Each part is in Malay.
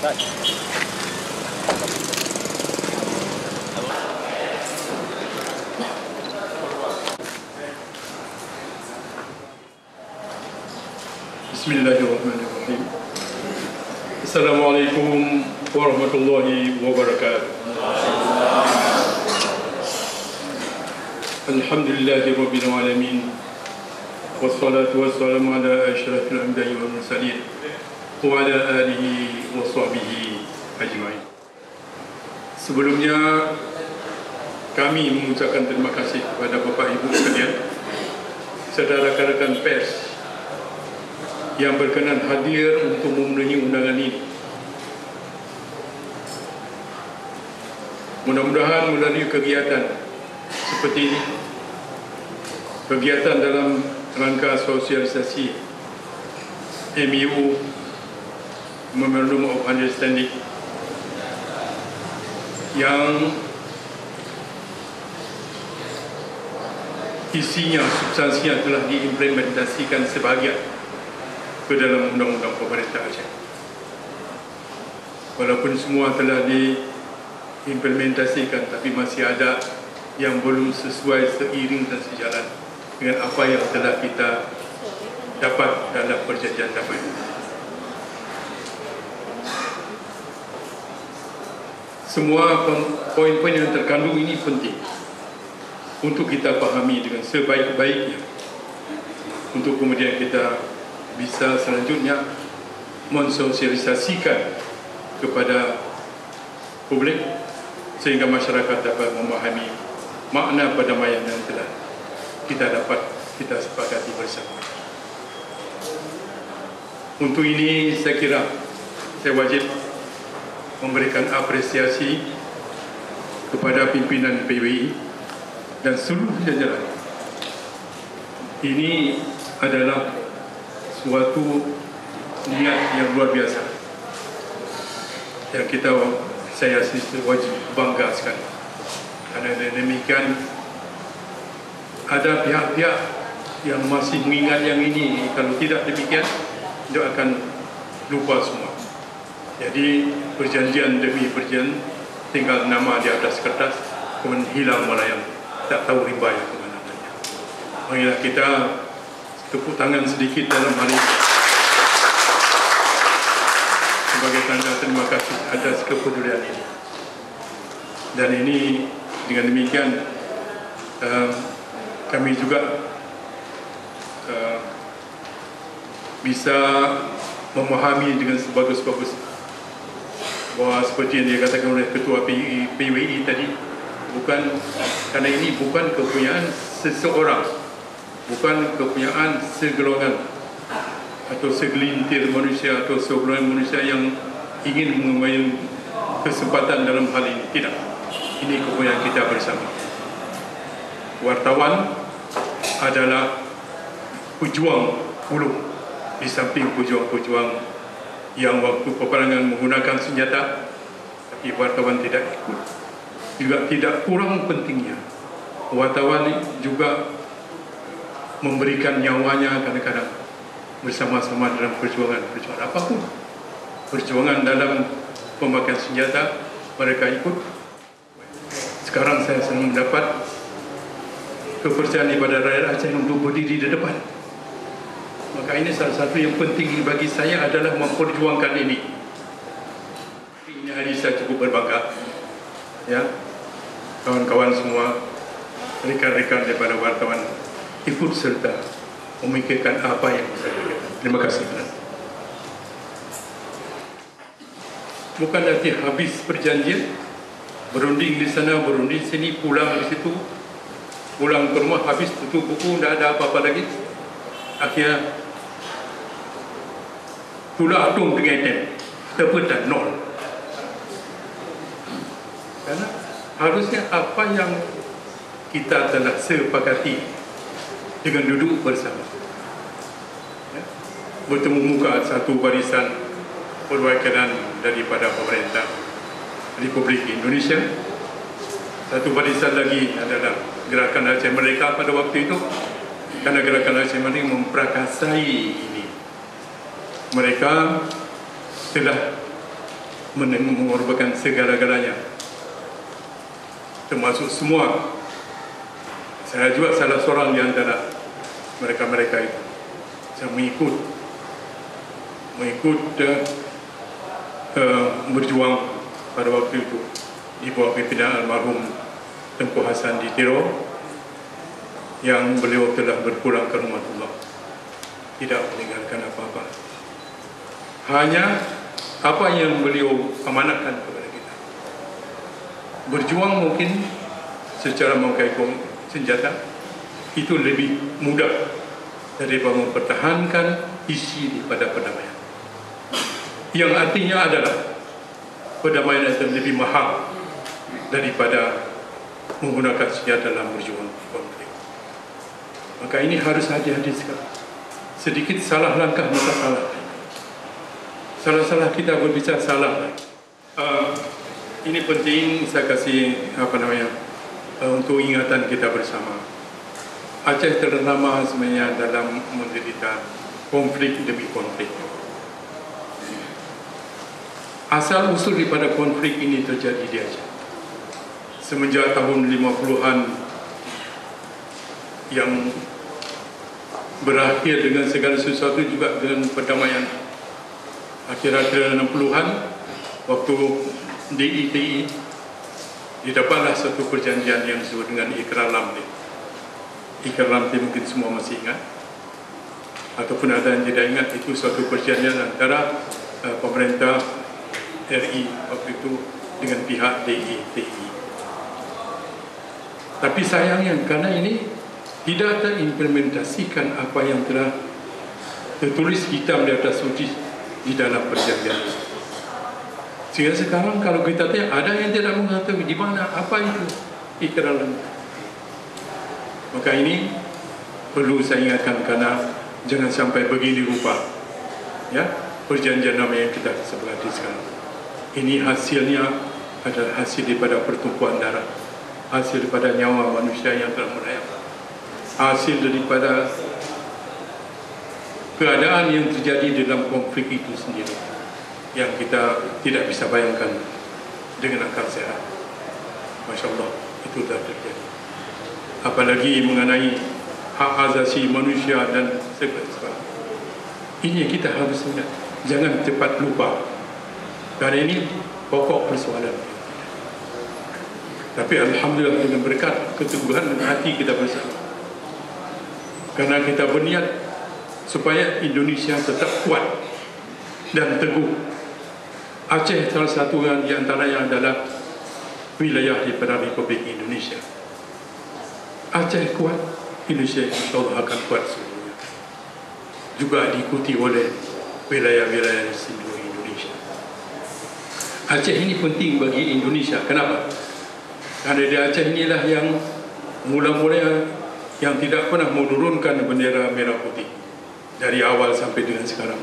Bismillahirrahmanirrahim. Assalamualaikum warahmatullahi wabarakatuh. Alhamdulillahirabbil alamin. Wassalatu wassalamu ala asyrafil anbiya'i wal mursalin wa ala alihi wa sahbihi ajma'in. Sebelumnya kami mengucapkan terima kasih kepada Bapak Ibu sekalian, saudara rakan-rakan pers yang berkenan hadir untuk memenuhi undangan ini. Mudah-mudahan melalui kegiatan seperti ini, kegiatan dalam rangka sosialisasi MOU Memorandum of Understanding yang isinya, substansinya telah diimplementasikan sebahagian ke dalam undang-undang pemerintah Aceh. Walaupun semua telah diimplementasikan, tapi masih ada yang belum sesuai, seiring dan sejalan dengan apa yang telah kita dapat dalam perjanjian damai. Semua poin-poin yang terkandung ini penting untuk kita pahami dengan sebaik-baiknya, untuk kemudian kita bisa selanjutnya mensosialisasikan kepada publik sehingga masyarakat dapat memahami makna perdamaian yang telah kita sepakati bersama. Untuk ini saya kira saya wajib memberikan apresiasi kepada pimpinan PWI dan seluruh jajaran. Ini adalah suatu niat yang luar biasa yang saya wajib bangga sekali. Karena demikian ada pihak-pihak yang masih mengingat yang ini, kalau tidak demikian dia akan lupa semua. Jadi perjanjian demi perjanjian tinggal nama di atas kertas, kemudian hilang melayang, tak tahu rimbanya ke mana-mana. Marilah kita tepuk tangan sedikit dalam hari ini sebagai tanda terima kasih atas kepedulian ini. Dan ini dengan demikian kami juga bisa memahami dengan sebagus-bagus bahwa seperti yang dikatakan oleh Ketua PWI tadi, bukan karena ini bukan kepunyaan seseorang, bukan kepunyaan segelongan atau segelintir manusia atau segelongan manusia yang ingin mengambil kesempatan dalam hal ini. Tidak, ini kepunyaan kita bersama. Wartawan adalah pejuang ulu, di samping pejuang-pejuang yang waktu peperangan menggunakan senjata, tapi wartawan tidak ikut. Juga tidak kurang pentingnya, wartawan juga memberikan nyawanya kadang-kadang bersama-sama dalam perjuangan apapun. Perjuangan dalam pemakaian senjata, mereka ikut. Sekarang saya sedang mendapat kepercayaan daripada rakyat Aceh untuk berdiri di depan. Maka ini salah satu yang penting bagi saya adalah memperjuangkan ini. Ini hari saya cukup berbangga, ya, kawan-kawan semua, rekan-rekan daripada wartawan ikut serta memikirkan apa yang saya katakan. Terima kasih. Bukan arti habis perjanjian, berunding di sana, berunding di sini, pulang di situ, pulang ke rumah habis tutup buku, tidak ada apa-apa lagi. Akhirnya tulah atung dengan item terpetan nol. Karena harusnya apa yang kita telah sepakati dengan duduk bersama, ya, bertemu muka satu barisan perwakilan daripada pemerintah Republik Indonesia, satu barisan lagi adalah Gerakan Aceh Merdeka pada waktu itu, karena Gerakan Aceh Merdeka memperakasai ini. Mereka telah mengorbankan segala-galanya, termasuk semua. Saya juga salah seorang di antara mereka-mereka itu. Saya mengikut berjuang pada waktu itu di bawah pimpinan almarhum Tengku Hasan di Tiro, yang beliau telah berpulang ke rumah Allah, tidak meninggalkan apa-apa, hanya apa yang beliau amanatkan kepada kita. Berjuang mungkin secara memakai senjata itu lebih mudah daripada mempertahankan isi daripada perdamaian, yang artinya adalah perdamaian itu lebih mahal daripada menggunakan senjata dalam berjuang konflik. Maka ini harus hati-hati sekali. Sedikit salah langkah maka salah. Salah-salah kita berbicara salah. Ini penting saya kasih untuk ingatan kita bersama. Aceh terutama sebenarnya dalam menderita konflik demi konflik. Asal usul daripada konflik ini terjadi di Aceh semenjak tahun 50-an, yang berakhir dengan segala sesuatu juga dengan perdamaian. Akhir-akhir 60-an, waktu DITI didapatlah satu perjanjian yang disebut dengan Ikrar Lamli. Ikrar Lamli mungkin semua masih ingat, ataupun ada yang tidak ingat. Itu suatu perjanjian antara pemerintah RI waktu itu dengan pihak DITI. Tapi sayangnya karena ini tidak terimplementasikan apa yang telah tertulis hitam di atas putih di dalam perjanjian. Sehingga sekarang kalau kita tanya, ada yang tidak mengetahui di mana apa itu Ikrar Lamli. Maka ini perlu saya ingatkan, karena jangan sampai begini rupa ya perjanjian nama yang kita sepakati sekarang. Ini hasilnya adalah hasil daripada pertumpahan darah, hasil daripada nyawa manusia yang telah merayap, hasil daripada keadaan yang terjadi dalam konflik itu sendiri, yang kita tidak bisa bayangkan dengan akal sehat. Masya Allah, itu telah terjadi. Apalagi mengenai hak asasi manusia dan sebagainya. Ini yang kita harus ingat, jangan cepat lupa, karena ini pokok persoalan. Tapi alhamdulillah dengan berkat keteguhan hati kita bersama, karena kita berniat supaya Indonesia tetap kuat dan teguh. Aceh salah satu yang di antaranya adalah wilayah daripada Republik Indonesia. Aceh kuat, Indonesia insyaAllah akan kuat semuanya. Juga diikuti oleh wilayah-wilayah di seluruh Indonesia. Aceh ini penting bagi Indonesia. Kenapa? Karena di Aceh inilah yang mula-mula yang tidak pernah menurunkan bendera merah putih dari awal sampai dengan sekarang.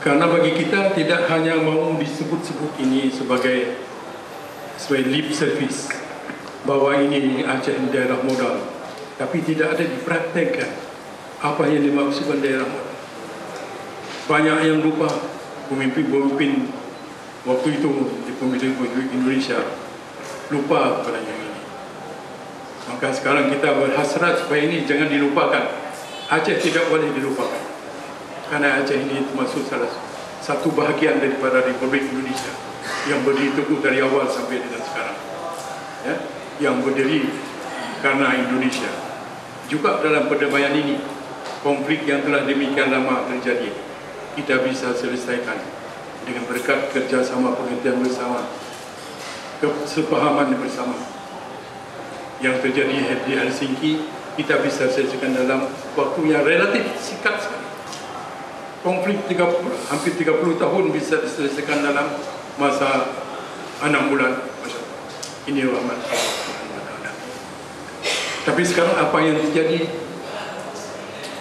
Karena bagi kita tidak hanya mau disebut-sebut ini sebagai lip service bahwa ini Aceh daerah modal, tapi tidak ada dipraktekkan apa yang dimaksudkan daerah modal. Banyak yang lupa, pemimpin-pemimpin waktu itu di pemimpin Indonesia lupa pada yang ini. Maka sekarang kita berhasrat supaya ini jangan dilupakan. Aceh tidak boleh dilupakan, karena Aceh ini termasuk salah satu bahagian daripada Republik Indonesia yang berdiri teguh dari awal sampai dengan sekarang, ya, yang berdiri karena Indonesia. Juga dalam perdamaian ini, konflik yang telah demikian lama terjadi, kita bisa selesaikan dengan berkat kerjasama, pengertian bersama, kesepahaman bersama yang terjadi di Helsinki. Kita bisa selesaikan dalam waktu yang relatif singkat sekali. Konflik hampir 30 tahun bisa diselesaikan dalam masa 6 bulan. Masya Allah. Ini rahmat Allah. Tapi sekarang apa yang terjadi?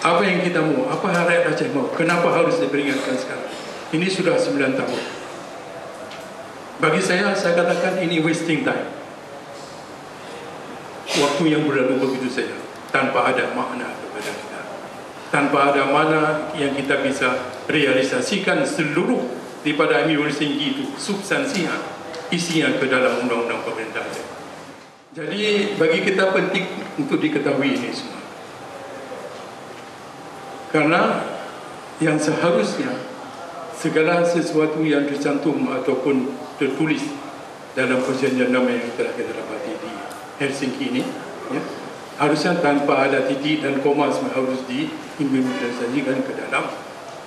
Apa yang kita mau? Apa rakyat Aceh mau? Kenapa harus diperingatkan sekarang? Ini sudah 9 tahun. Bagi saya katakan ini wasting time. Waktu yang berlalu begitu saja, tanpa ada makna kepada kita. tanpa ada mana yang kita bisa realisasikan seluruh daripada MOU Helsinki itu substansinya, isinya ke dalam undang-undang pemerintah Aceh. Jadi bagi kita penting untuk diketahui ini semua. Karena yang seharusnya segala sesuatu yang tercantum ataupun tertulis dalam perjanjian damai yang telah kita dapati di Helsinki ini, ya, harusnya tanpa ada titik dan koma semua harus diimplementasikan ke dalam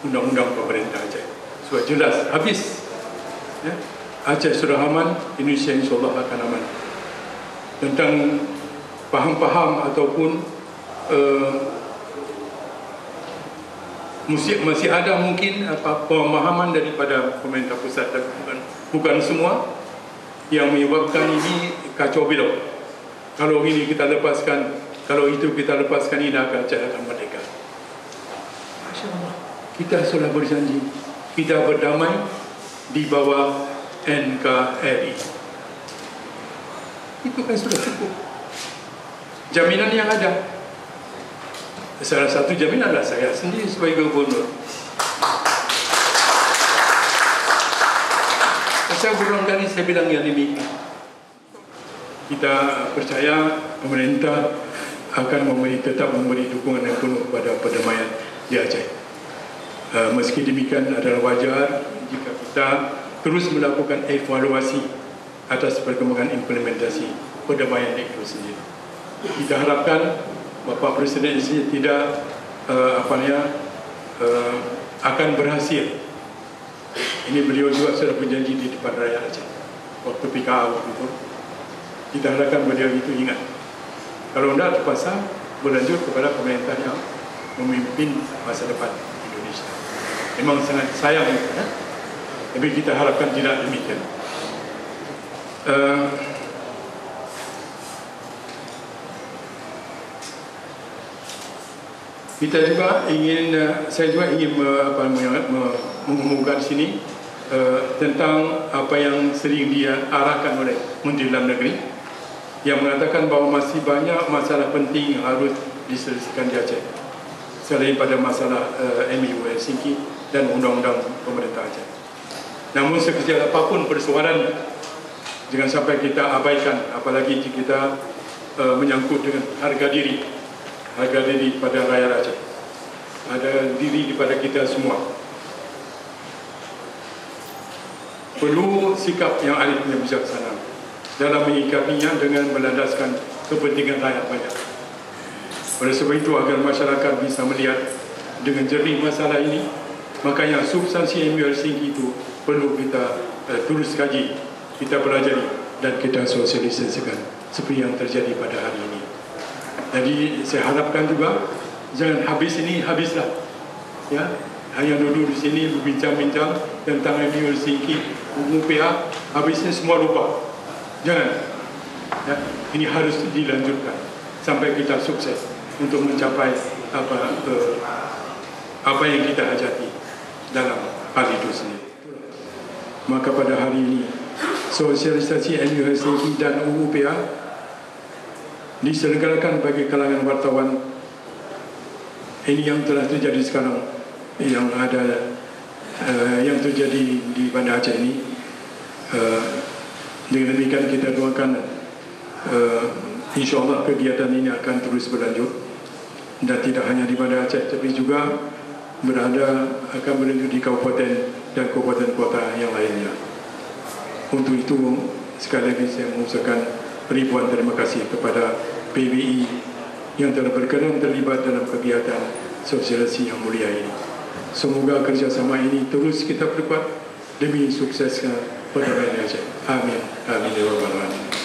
undang-undang pemerintah Aceh. Supaya jelas, habis. Ya. Aceh sudah aman, Indonesia insyaAllah akan aman. Tentang paham-paham ataupun masih ada mungkin pemahaman daripada pemerintah pusat, dan bukan semua, yang menyebabkan ini kacau balau. Kalau ini kita lepaskan, kalau itu kita lepaskan, ini Aceh akan merdeka. Masya Allah. Kita sudah berjanji, kita berdamai di bawah NKRI. Itu kan sudah cukup. Jaminan yang ada. Salah satu jaminan adalah saya sendiri sebagai gubernur. Saya berulang kali saya bilang yang demikian. Kita percaya pemerintah akan tetap memberi dukungan yang penuh kepada perdamaian di Aceh. Meski demikian adalah wajar jika kita terus melakukan evaluasi atas perkembangan implementasi perdamaian itu sendiri. Kita harapkan Bapak Presiden tidak akan berhasil. Ini beliau juga sudah berjanji di depan rakyat Aceh waktu PKA waktu itu. Kita harapkan beliau itu ingat. Kalau tidak terpaksa berlanjut kepada pemerintah yang memimpin masa depan Indonesia. Memang sangat sayang, ya? Tapi kita harapkan tidak demikian. Saya juga ingin mengumumkan sini tentang apa yang sering diarahkan oleh Menteri Dalam Negeri yang mengatakan bahawa masih banyak masalah penting yang harus diselesaikan di Aceh selain pada masalah MOU Helsinki dan undang-undang pemerintah Aceh. Namun sekecil apapun persoalan, jangan sampai kita abaikan, apalagi jika kita menyangkut dengan harga diri pada rakyat Aceh, ada diri daripada kita semua. Perlu sikap yang arif dan bijaksana dalam menyikapinya dengan melandaskan kepentingan rakyat banyak. Oleh sebab itu, agar masyarakat bisa melihat dengan jernih masalah ini, makanya substansi MOU Helsinki itu perlu kita terus kaji, kita pelajari dan kita sosialisasikan seperti yang terjadi pada hari ini. Jadi saya harapkan juga jangan habislah, ya, hanya duduk di sini berbincang-bincang tentang MOU Helsinki, UPA, habisnya semua lupa. Jangan, ya, ini harus dilanjutkan sampai kita sukses untuk mencapai apa yang kita hajati dalam hal itu sendiri. Maka pada hari ini sosialisasi MOU Helsinki dan UPA diselenggarakan bagi kalangan wartawan. Ini yang telah terjadi sekarang, yang terjadi di Banda Aceh ini. Dengan demikian kita doakan insyaAllah kegiatan ini akan terus berlanjut, dan tidak hanya di Banda Aceh tapi juga akan berlanjut di kabupaten dan kabupaten kota yang lainnya. Untuk itu sekali lagi saya mengucapkan ribuan terima kasih kepada PBI yang telah berkenan terlibat dalam kegiatan sosialisasi yang mulia ini. Semoga kerjasama ini terus kita perkuat demi suksesnya perdamaian Aceh. Amin. Amin ya rabbal alamin.